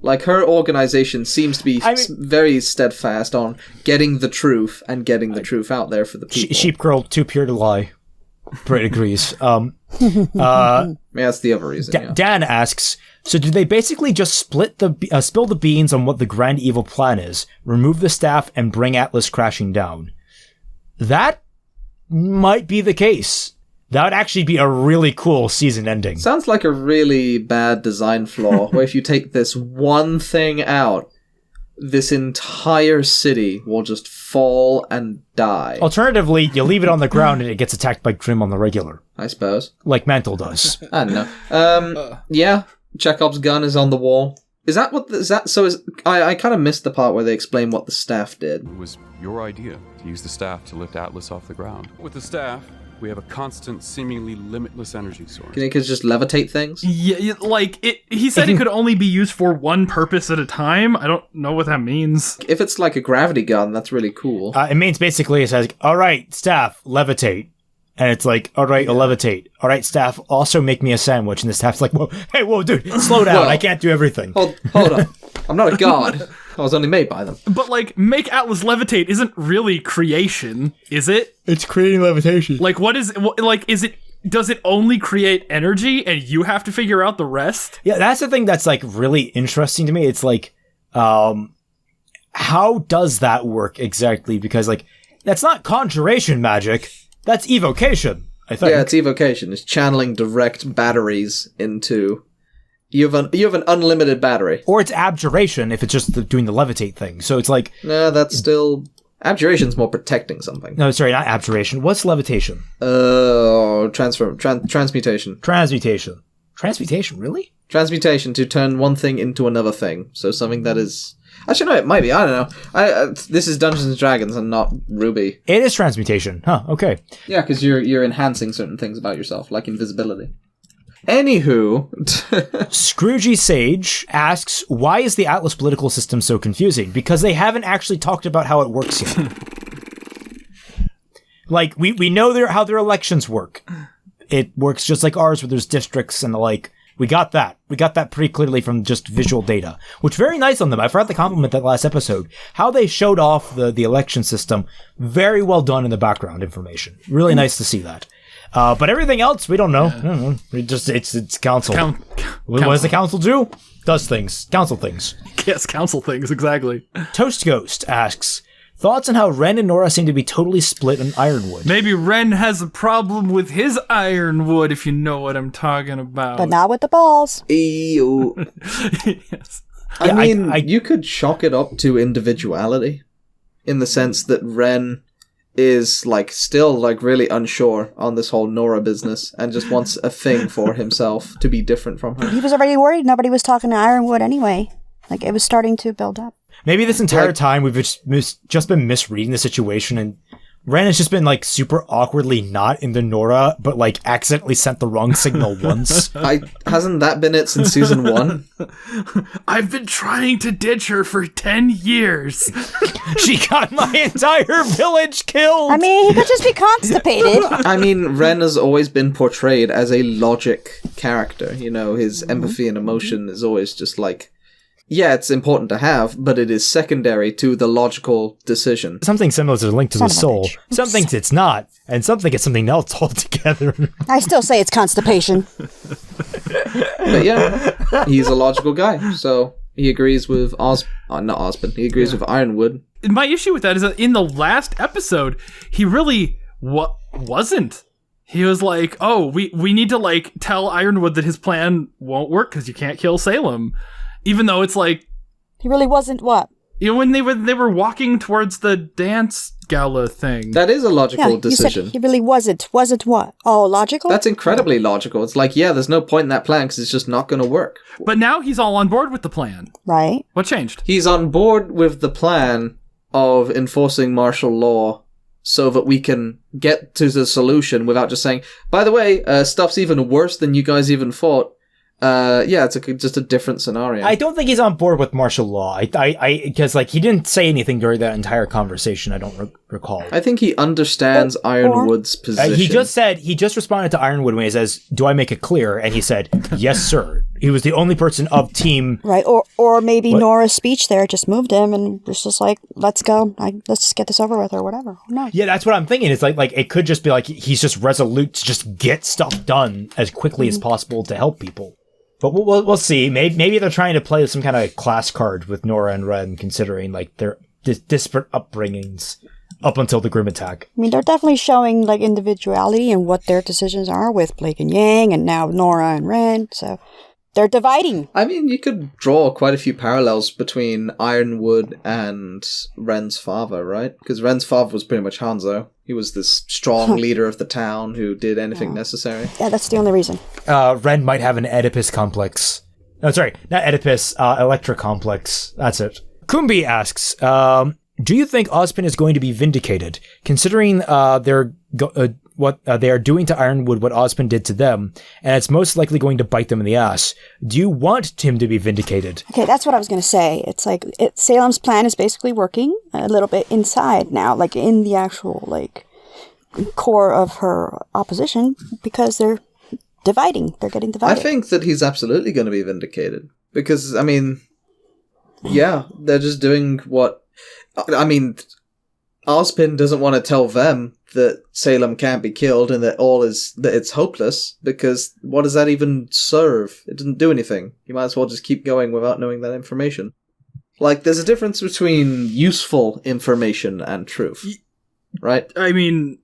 Like, her organization seems to be very steadfast on getting the truth and getting the truth out there for the people. Sheep girl, too pure to lie. Brett agrees. Yeah, that's the other reason. Dan asks, so do they basically just spill the beans on what the grand evil plan is, remove the staff, and bring Atlas crashing down? That might be the case. That would actually be a really cool season ending. Sounds like a really bad design flaw, where if you take this one thing out, this entire city will just fall and die. Alternatively, you leave it on the ground and it gets attacked by Grim on the regular. I suppose. Like Mantle does. I don't know. Yeah, Chekhov's gun is on the wall. Is that what... I kind of missed the part where they explain what the staff did. It was your idea to use the staff to lift Atlas off the ground. With the staff, we have a constant, seemingly limitless energy source. Can you just levitate things? Yeah, like, he said it could only be used for one purpose at a time. I don't know what that means. If it's like a gravity gun, that's really cool. It means basically it says, all right, staff, levitate. And it's like, all right, I'll levitate. All right, staff, also make me a sandwich. And the staff's like, whoa, dude, slow down. I can't do everything. Hold on. I'm not a god. I was only made by them. But, like, make Atlas levitate isn't really creation, is it? It's creating levitation. Like, does it only create energy and you have to figure out the rest? Yeah, that's the thing that's, like, really interesting to me. It's like, how does that work exactly? Because, like, that's not conjuration magic. That's evocation, I think. Yeah, it's evocation. It's channeling direct batteries into... You have an unlimited battery. Or it's abjuration if it's just doing the levitate thing. So it's like... No, that's still... Abjuration's more protecting something. No, sorry, not abjuration. What's levitation? Transmutation. Transmutation. Transmutation, really? Transmutation, to turn one thing into another thing. So something that is... Actually, no, it might be. I don't know. This is Dungeons & Dragons and not RWBY. It is transmutation. Huh, okay. Yeah, because you're enhancing certain things about yourself, like invisibility. Anywho... Scroogey Sage asks, why is the Atlas political system so confusing? Because they haven't actually talked about how it works yet. Like, we know how their elections work. It works just like ours, where there's districts and the like. We got that. We got that pretty clearly from just visual data, which very nice on them. I forgot to compliment that last episode. How they showed off the election system. Very well done in the background information. Really nice to see that. But everything else, we don't know. I don't know. It's council. What does the council do? Does things. Council things. Yes, council things, exactly. Toast Ghost asks, thoughts on how Ren and Nora seem to be totally split on Ironwood? Maybe Ren has a problem with his Ironwood, if you know what I'm talking about. But not with the balls. Ew. Yes. I mean, you could chalk it up to individuality, in the sense that Ren is like still like really unsure on this whole Nora business and just wants a thing for himself to be different from her. He was already worried nobody was talking to Ironwood anyway. Like, it was starting to build up. Maybe this entire time we've just been misreading the situation, and Ren has just been like super awkwardly not in the Nora, but like accidentally sent the wrong signal once. Hasn't that been it since season 1? I've been trying to ditch her for 10 years. She got my entire village killed. I mean, he could just be constipated. I mean, Ren has always been portrayed as a logic character. You know, his empathy and emotion is always just like, yeah, it's important to have, but it is secondary to the logical decision. Something similar to the link to the soul. Some things it's not, and some think it's something else altogether. I still say it's constipation. But yeah, he's a logical guy, so he agrees with not Osmond. He agrees with Ironwood. My issue with that is that in the last episode, he really wasn't. He was like, "Oh, we need to like tell Ironwood that his plan won't work because you can't kill Salem." Even though it's like... He really wasn't what? You know, when they were walking towards the dance gala thing. That is a logical decision. You said he really wasn't. Wasn't what? Oh, logical? That's incredibly logical. It's like, yeah, there's no point in that plan because it's just not going to work. But now he's all on board with the plan. Right. What changed? He's on board with the plan of enforcing martial law so that we can get to the solution without just saying, by the way, stuff's even worse than you guys even thought. Yeah, it's just a different scenario. I don't think he's on board with martial law. Because like he didn't say anything during that entire conversation. I don't recall. I think he understands Ironwood's position. He just responded to Ironwood when he says, "Do I make it clear?" And he said, "Yes, sir." He was the only person of team. Right, or maybe Nora's speech there just moved him, and it's just like, let's go, let's just get this over with, or whatever. Who knows? Yeah, that's what I'm thinking. It's like it could just be like he's just resolute to just get stuff done as quickly as possible to help people. But we'll see. Maybe they're trying to play some kind of class card with Nora and Ren, considering like their disparate upbringings up until the Grim attack. I mean, they're definitely showing like individuality and what their decisions are with Blake and Yang, and now Nora and Ren. So they're dividing. I mean, you could draw quite a few parallels between Ironwood and Ren's father, right? Because Ren's father was pretty much Hanzo. He was this strong leader of the town who did anything necessary. Yeah, that's the only reason. Ren might have an Oedipus complex. No, sorry, not Oedipus, Electra complex. That's it. Kumbi asks, do you think Ozpin is going to be vindicated, considering what they are doing to Ironwood, what Ozpin did to them, and it's most likely going to bite them in the ass? Do you want him to be vindicated? Okay, that's what I was going to say. It's like Salem's plan is basically working a little bit inside now, like in the actual like core of her opposition, because they're dividing. They're getting divided. I think that he's absolutely going to be vindicated because, I mean, yeah, they're just doing what. I mean, Ozpin doesn't want to tell them that Salem can't be killed and that it's hopeless, because what does that even serve? It doesn't do anything. You might as well just keep going without knowing that information. Like, there's a difference between useful information and truth, right? I mean,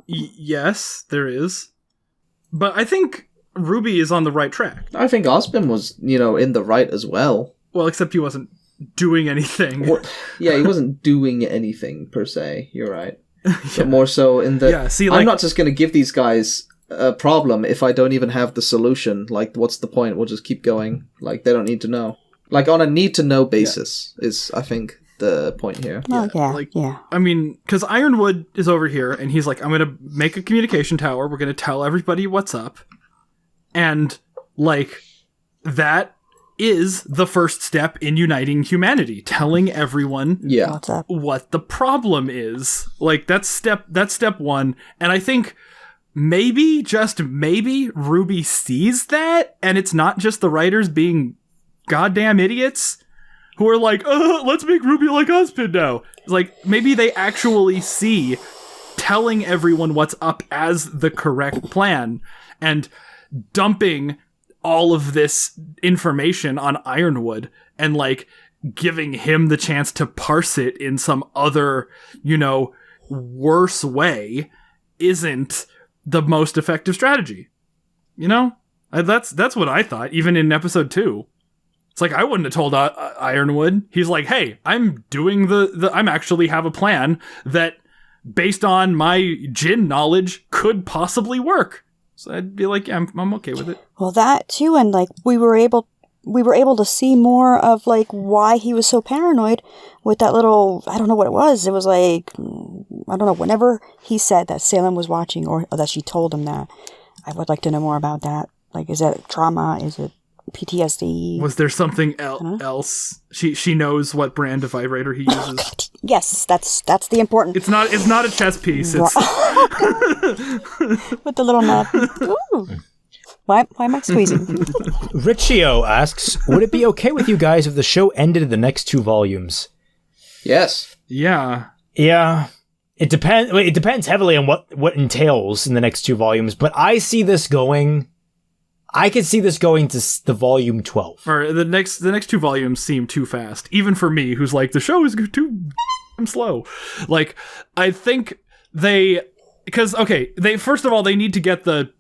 yes, there is. But I think RWBY is on the right track. I think Ozpin was, in the right as well. Well, except he wasn't doing anything. Yeah, he wasn't doing anything per se. You're right. But more so in the I'm not just going to give these guys a problem if I don't even have the solution. Like, what's the point? We'll just keep going. Like, they don't need to know. Like, on a need to know basis is, I think, the point here. Yeah. I mean, because Ironwood is over here and he's like, I'm going to make a communication tower. We're going to tell everybody what's up. And like, that is the first step in uniting humanity, telling everyone what the problem is. Like, that's step one. And I think maybe, just maybe, RWBY sees that, and it's not just the writers being goddamn idiots who are like, let's make RWBY like Ozpin now. It's like, maybe they actually see telling everyone what's up as the correct plan, and dumping all of this information on Ironwood and like giving him the chance to parse it in some other, worse way isn't the most effective strategy. That's what I thought, even in episode 2. It's like, I wouldn't have told Ironwood. He's like, hey, I'm doing I'm actually have a plan that based on my Jin knowledge, could possibly work. So I'd be like, yeah, I'm okay with it. Well, that too, and like we were able to see more of like why he was so paranoid with that little, I don't know what it was. It was like, I don't know, whenever he said that Salem was watching or that she told him that, I would like to know more about that. Like, is it trauma? Is it PTSD? Was there something else? She knows what brand of vibrator he uses. Yes, that's the important. It's not a chess piece. It's with the little knob. Ooh. Why am I squeezing? Riccio asks, would it be okay with you guys if the show ended in the next 2 volumes? Yes. Yeah. Yeah. It depends heavily on what entails in the next 2 volumes, but I could see this going to the volume 12. Or the next 2 volumes seem too fast, even for me, who's like, the show is too slow. Like, I think because they first of all, they need to get the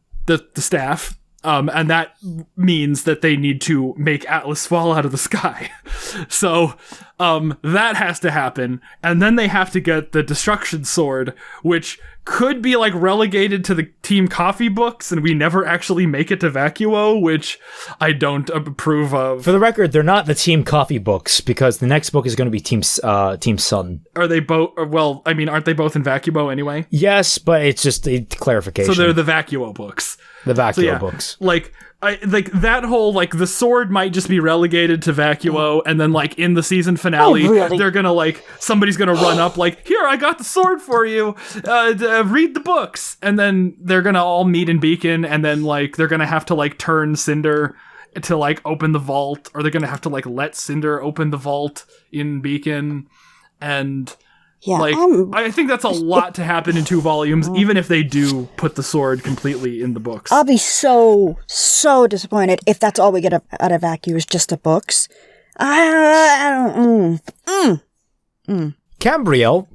staff. And that means that they need to make Atlas fall out of the sky. So, that has to happen. And then they have to get the Destruction Sword, which could be like relegated to the Team Coffee books, and we never actually make it to Vacuo, which I don't approve of. For the record, they're not the Team Coffee books, because the next book is going to be Team Sun. Are they both? Well, I mean, aren't they both in Vacuo anyway? Yes, but it's just a clarification. So they're the Vacuo books. The Vacuo books. Like, that whole, like, the sword might just be relegated to Vacuo, and then, like, in the season finale, they're gonna, like, somebody's gonna run up, like, here, I got the sword for you, read the books, and then they're gonna all meet in Beacon, and then, like, they're gonna have to, like, turn Cinder to, like, open the vault, or they're gonna have to, like, let Cinder open the vault in Beacon, and... Yeah, like, I think that's a lot to happen in 2 volumes, even if they do put the sword completely in the books. I'll be so disappointed if that's all we get out of Vacuo is just the books. Cambriel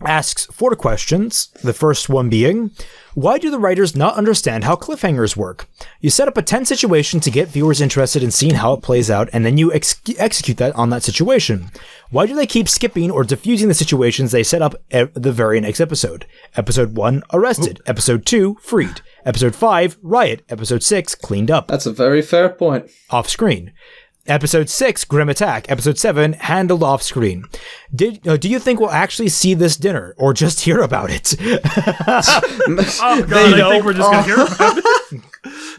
asks 4 questions, the first one being, why do the writers not understand how cliffhangers work? You set up a tense situation to get viewers interested in seeing how it plays out, and then you execute that on that situation. Why do they keep skipping or diffusing the situations they set up at the very next episode? Episode 1, arrested. Episode 2, freed. Episode 5, riot. Episode 6, cleaned up. That's a very fair point. Off screen. Episode 6, Grim Attack. Episode 7, handled off screen. Do you think we'll actually see this dinner, or just hear about it? Oh god, I think we're just gonna hear about it.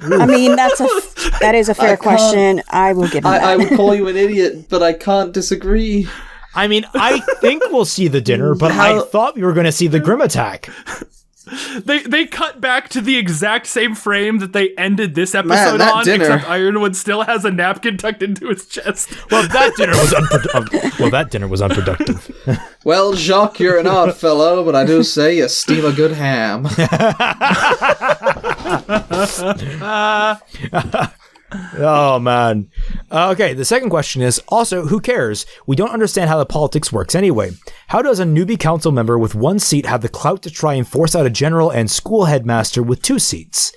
I mean, that is a fair question. I will give him that. I would call you an idiot, but I can't disagree. I mean, I think we'll see the dinner, but I thought we were going to see the Grim Attack. They cut back to the exact same frame that they ended this episode on, except Ironwood still has a napkin tucked into his chest. Well, that dinner was unproductive. Well, Jacques, you're an odd fellow, but I do say you steam a good ham. Oh, man. Okay, the second question is, also, who cares? We don't understand how the politics works anyway. How does a newbie council member with 1 seat have the clout to try and force out a general and school headmaster with 2 seats?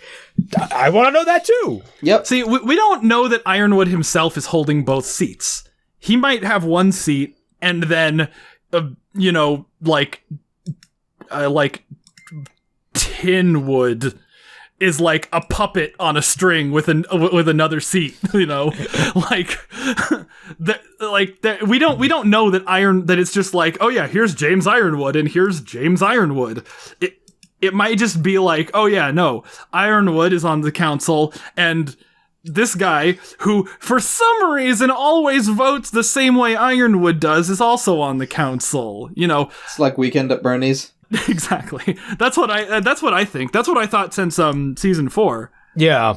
I want to know that too! Yep. See, we don't know that Ironwood himself is holding both seats. He might have 1 seat, and then, like Tinwood is like a puppet on a string with another seat, we don't know that it's just like, oh yeah, here's James Ironwood and here's James Ironwood. It might just be like, oh yeah, no, Ironwood is on the council, and this guy, who for some reason always votes the same way Ironwood does, is also on the council. It's like Weekend at Bernie's. Exactly. That's what I think. That's what I thought since season 4. Yeah.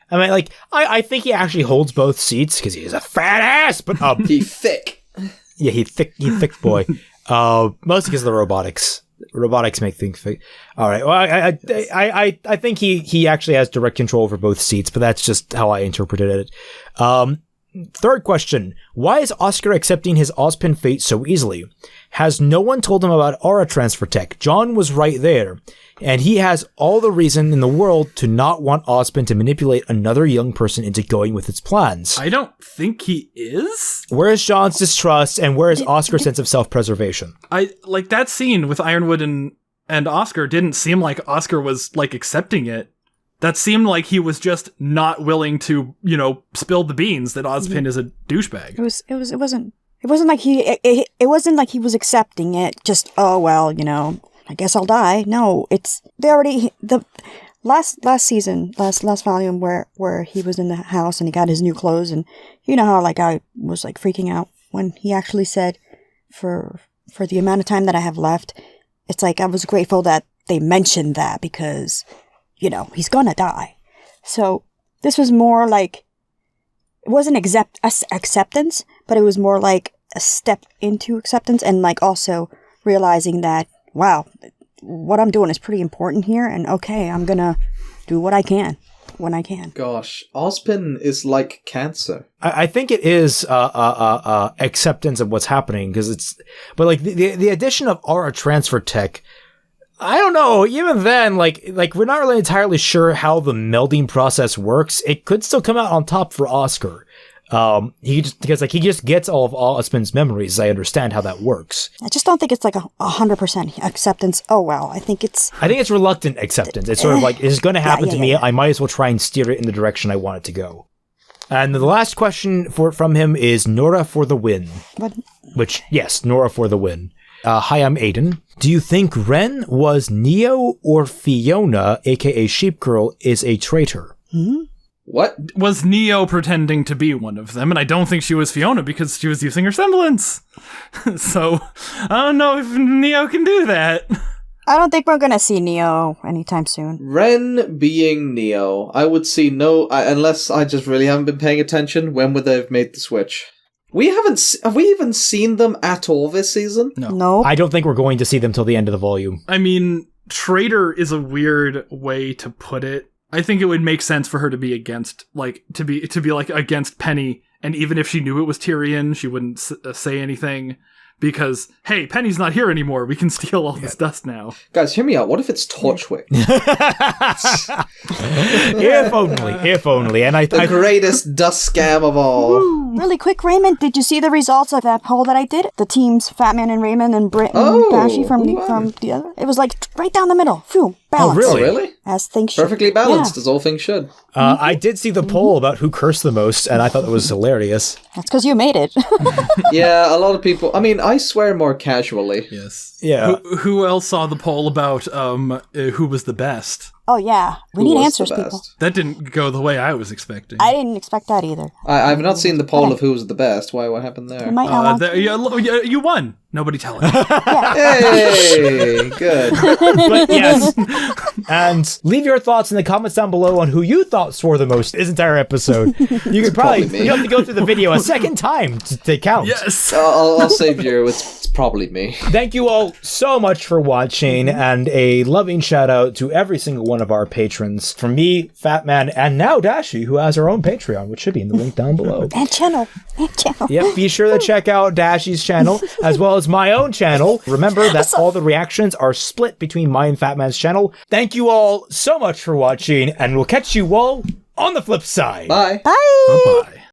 I mean, like, I think he actually holds both seats because he's a fat ass, but he's thick. Yeah, he thick boy. Mostly because of the robotics. Robotics make things thick. All right. Well, I think he actually has direct control over both seats, but that's just how I interpreted it. Third question. Why is Oscar accepting his Ozpin fate so easily? Has no one told him about aura transfer tech? John was right there. And he has all the reason in the world to not want Ozpin to manipulate another young person into going with its plans. I don't think he is. Where is John's distrust, and where is Oscar's sense of self-preservation? I like that scene with Ironwood and Oscar didn't seem like Oscar was like accepting it. That seemed like he was just not willing to, spill the beans that Ozpin is a douchebag. It wasn't like he was accepting it. Just, oh well, I guess I'll die. No, the last season, last volume where he was in the house and he got his new clothes, and how like I was like freaking out when he actually said, for the amount of time that I have left, it's like I was grateful that they mentioned that because, he's gonna die. So this was more like, it wasn't acceptance, but it was more like a step into acceptance, and like also realizing that, wow, what I'm doing is pretty important here, and okay, I'm gonna do what I can when I can. Gosh, Ozpin is like cancer. I think it is acceptance of what's happening, but like the addition of aura transfer tech, I don't know. Even then, like we're not really entirely sure how the melding process works. It could still come out on top for Oscar. He just gets all of Ozpin's memories. I understand how that works. I just don't think it's like 100% acceptance. Oh well, I think it's reluctant acceptance. It's sort of like, it's going to happen to me. I might as well try and steer it in the direction I want it to go. And the last question from him is Nora for the win. What? Which, yes, Nora for the win. Hi, I'm Aiden. Do you think Ren was Neo, or Fiona, aka Sheep Girl, is a traitor? What? Was Neo pretending to be one of them? And I don't think she was Fiona because she was using her semblance. So, I don't know if Neo can do that. I don't think we're gonna see Neo anytime soon. Ren being Neo, I would see unless I just really haven't been paying attention. When would they have made the switch? Have we even seen them at all this season? No. I don't think we're going to see them till the end of the volume. I mean, traitor is a weird way to put it. I think it would make sense for her to be against, like, to be like against Penny, and even if she knew it was Tyrion, she wouldn't say anything. Because, hey, Penny's not here anymore. We can steal all this dust now. Guys, hear me out. What if it's Torchwick? If only. And the greatest dust scam of all. Really quick, Raymond, did you see the results of that poll that I did? The teams, Fatman and Raymond and Britt and Dashie from the other? It was like right down the middle. Phew, balanced. Oh, really? As things should. Perfectly balanced, as all things should. I did see the poll about who cursed the most, and I thought that was hilarious. That's because you made it. Yeah, a lot of people. I mean, I swear more casually. Yes. Yeah. Who else saw the poll about who was the best? Oh, yeah. We need answers, people. That didn't go the way I was expecting. I didn't expect that either. I've not seen the poll of who was the best. Why? What happened there? You won. Nobody tell him. Hey, good. But yes. And leave your thoughts in the comments down below on who you thought swore the most this entire episode. You could probably you have to go through the video a second time to count. Yes. I'll save you. It's probably me. Thank you all so much for watching, and a loving shout out to every single one of our patrons. From me, Fatman, and now Dashie, who has her own Patreon, which should be in the link down below. And channel. Yep, be sure to check out Dashie's channel, as well as my own channel. Remember that all the reactions are split between my and Fatman's channel. Thank you all so much for watching, and we'll catch you all on the flip side. Bye. Bye. Bye-bye.